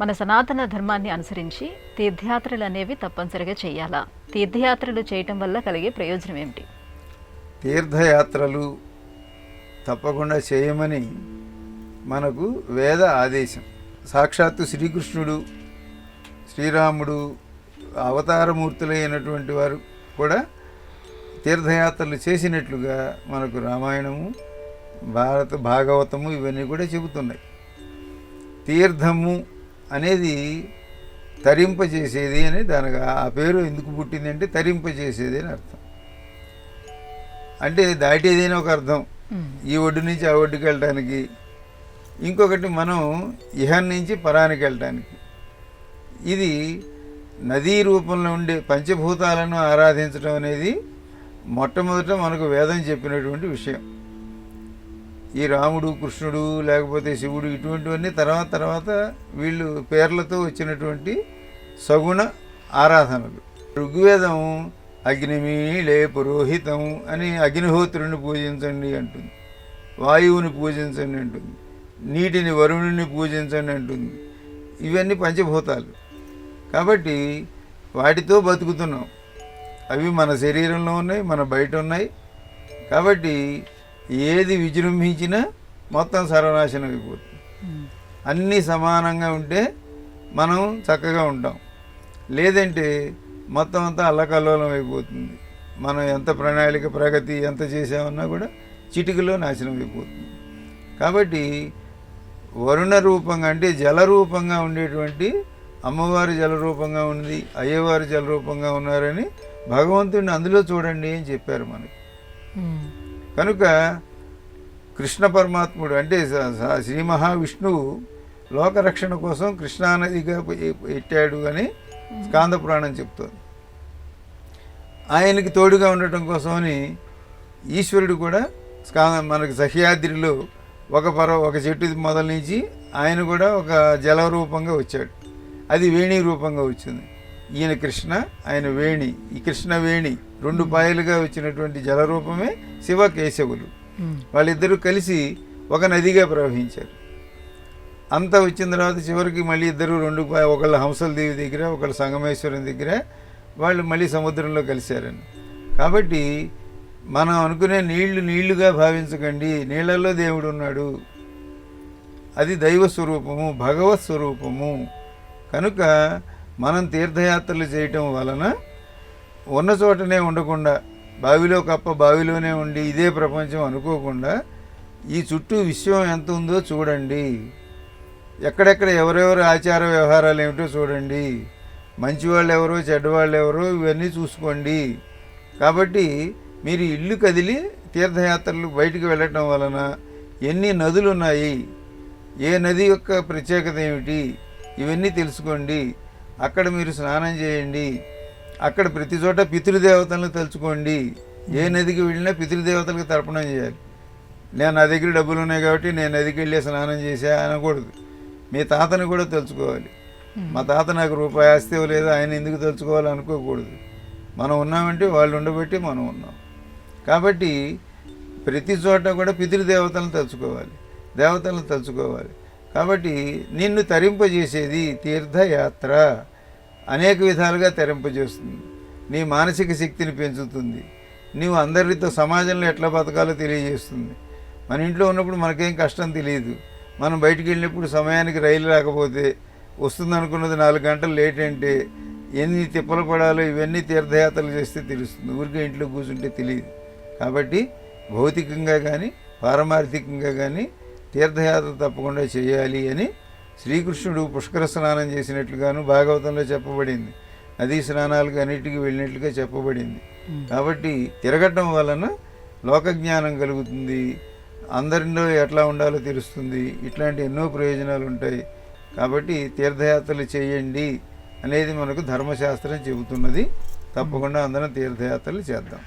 మన సనాతన ధర్మాన్ని అనుసరించి తీర్థయాత్రలు అనేవి తప్పనిసరిగా చేయాలా? తీర్థయాత్రలు చేయటం వల్ల కలిగే ప్రయోజనం ఏమిటి? తీర్థయాత్రలు తప్పకుండా చేయమని మనకు వేద ఆదేశం. సాక్షాత్తు శ్రీకృష్ణుడు, శ్రీరాముడు అవతారమూర్తులైనటువంటి వారు కూడా తీర్థయాత్రలు చేసినట్లుగా మనకు రామాయణము, భాగవతము ఇవన్నీ కూడా చెబుతున్నాయి. తీర్థము అనేది తరింపజేసేది అని దానికి ఆ పేరు ఎందుకు పుట్టింది అంటే తరింపజేసేది అని అర్థం. అంటే దాటేదని ఒక అర్థం, ఈ ఒడ్డు నుంచి ఆ ఒడ్డుకి వెళ్ళడానికి. ఇంకొకటి మనం ఇహం నుంచి పరానికి వెళ్ళడానికి. ఇది నదీ రూపంలో ఉండే పంచభూతాలను ఆరాధించడం అనేది మొట్టమొదట మనకు వేదం చెప్పినటువంటి విషయం. ఈ రాముడు, కృష్ణుడు, లేకపోతే శివుడు ఇటువంటివన్నీ తర్వాత వీళ్ళు పేర్లతో వచ్చినటువంటి సగుణ ఆరాధనలు. ఋగ్వేదం అగ్నిమీళే పురోహితం అని అగ్నిహోత్రుని పూజించండి అంటుంది, వాయువుని పూజించండి అంటుంది, నీటిని వరుణుని పూజించండి అంటుంది. ఇవన్నీ పంచభూతాలు కాబట్టి వాటితో బతుకుతున్నాం. అవి మన శరీరంలో ఉన్నాయి, మన బయట ఉన్నాయి. కాబట్టి ఏది విజృంభించినా మొత్తం సర్వనాశనం అయిపోతుంది. అన్నీ సమానంగా ఉంటే మనం చక్కగా ఉంటాం, లేదంటే మొత్తం అంతా అల్లకల్లోలం అయిపోతుంది. మనం ఎంత ప్రణాళిక ప్రగతి ఎంత చేసామన్నా కూడా చిటికలో నాశనం అయిపోతుంది. కాబట్టి వరుణ రూపంగా అంటే జల రూపంగా ఉండేటువంటి అమ్మవారు జల రూపంగా ఉంది, అయ్యవారు జల రూపంగా ఉన్నారని భగవంతుడిని అందులో చూడండి అని చెప్పారు మనకి. కనుక కృష్ణ పరమాత్ముడు అంటే శ్రీ మహావిష్ణువు లోకరక్షణ కోసం కృష్ణానదిగా పెట్టాడు అని స్కాంద పురాణం చెప్తోంది. ఆయనకి తోడుగా ఉండటం కోసమని ఈశ్వరుడు కూడా మనకి సహ్యాద్రిలో ఒక చెట్టు మొదల నుంచి ఆయన కూడా ఒక జల రూపంగా వచ్చాడు. అది వేణి రూపంగా వచ్చింది. ఈయన కృష్ణ, ఆయన వేణి. ఈ కృష్ణ వేణి రెండు పాయలుగా వచ్చినటువంటి జల రూపమే శివ కేశవులు. వాళ్ళిద్దరూ కలిసి ఒక నదిగా ప్రవహించారు. అంతా వచ్చిన తర్వాత చివరికి మళ్ళీ ఇద్దరు ఒకళ్ళు హంసల దేవి దగ్గర, ఒకళ్ళు సంగమేశ్వరం దగ్గర వాళ్ళు మళ్ళీ సముద్రంలో కలిశారని. కాబట్టి మనం అనుకునే నీళ్లుగా భావించకండి, నీళ్లలో దేవుడు ఉన్నాడు. అది దైవ స్వరూపము, భగవత్ స్వరూపము. కనుక మనం తీర్థయాత్రలు చేయటం వలన ఉన్న చోటనే ఉండకుండా, బావిలో కప్ప బావిలోనే ఉండి ఇదే ప్రపంచం అనుకోకుండా ఈ చుట్టూ విశ్వం ఎంత ఉందో చూడండి. ఎక్కడెక్కడ ఎవరెవరు ఆచార వ్యవహారాలు ఏమిటో చూడండి. మంచివాళ్ళు ఎవరో చెడ్డవాళ్ళు ఎవరో ఇవన్నీ చూసుకోండి. కాబట్టి మీరు ఇల్లు కదిలి తీర్థయాత్రలు బయటికి వెళ్ళటం వలన ఎన్ని నదులు ఉన్నాయి, ఏ నది యొక్క ప్రత్యేకత ఏమిటి, ఇవన్నీ తెలుసుకోండి. అక్కడ మీరు స్నానం చేయండి. అక్కడ ప్రతి చోట పితృదేవతలను తలుచుకోండి. ఏ నదికి వెళ్ళినా పితృదేవతలకు తర్పణం చేయాలి. నా దగ్గర డబ్బులు ఉన్నాయి కాబట్టి నేను నదికి వెళ్ళి స్నానం చేసా అనకూడదు. మీ తాతను కూడా తలుచుకోవాలి. మా తాత నాకు రూపాయి ఆస్తి లేదు, ఆయన ఎందుకు తలుచుకోవాలి అనుకోకూడదు. మనం ఉన్నామంటే వాళ్ళు ఉండబట్టి మనం ఉన్నాం. కాబట్టి ప్రతి చోట కూడా పితృదేవతలను తలుచుకోవాలి, దేవతలను తలుచుకోవాలి. కాబట్టి నిన్ను తరింపజేసేది తీర్థయాత్ర. అనేక విధాలుగా తరింపజేస్తుంది. నీ మానసిక శక్తిని పెంచుతుంది. నీవు అందరితో సమాజంలో ఎట్లా బతకాలో తెలియజేస్తుంది. మన ఇంట్లో ఉన్నప్పుడు మనకేం కష్టం తెలియదు. మనం బయటికి వెళ్ళినప్పుడు సమయానికి రైలు రాకపోతే, వస్తుంది అనుకున్నది 4 గంటలు లేట్ అంటే ఎన్ని తిప్పలు పడాలో ఇవన్నీ తీర్థయాత్రలు చేస్తే తెలుస్తుంది. ఊరికే ఇంట్లో కూర్చుంటే తెలియదు. కాబట్టి భౌతికంగా కానీ పారమార్థికంగా కానీ తీర్థయాత్ర తప్పకుండా చేయాలి అని శ్రీకృష్ణుడు పుష్కర స్నానం చేసినట్లుగాను భాగవతంలో చెప్పబడింది. నదీ స్నానాలకు అన్నిటికీ వెళ్ళినట్లుగా చెప్పబడింది. కాబట్టి తిరగటం వలన లోకజ్ఞానం కలుగుతుంది, అందరిలో ఎట్లా ఉండాలో తెలుస్తుంది. ఇట్లాంటి ఎన్నో ప్రయోజనాలు ఉంటాయి. కాబట్టి తీర్థయాత్రలు చేయండి అనేది మనకు ధర్మశాస్త్రం చెబుతున్నది. తప్పకుండా అందరం తీర్థయాత్రలు చేద్దాం.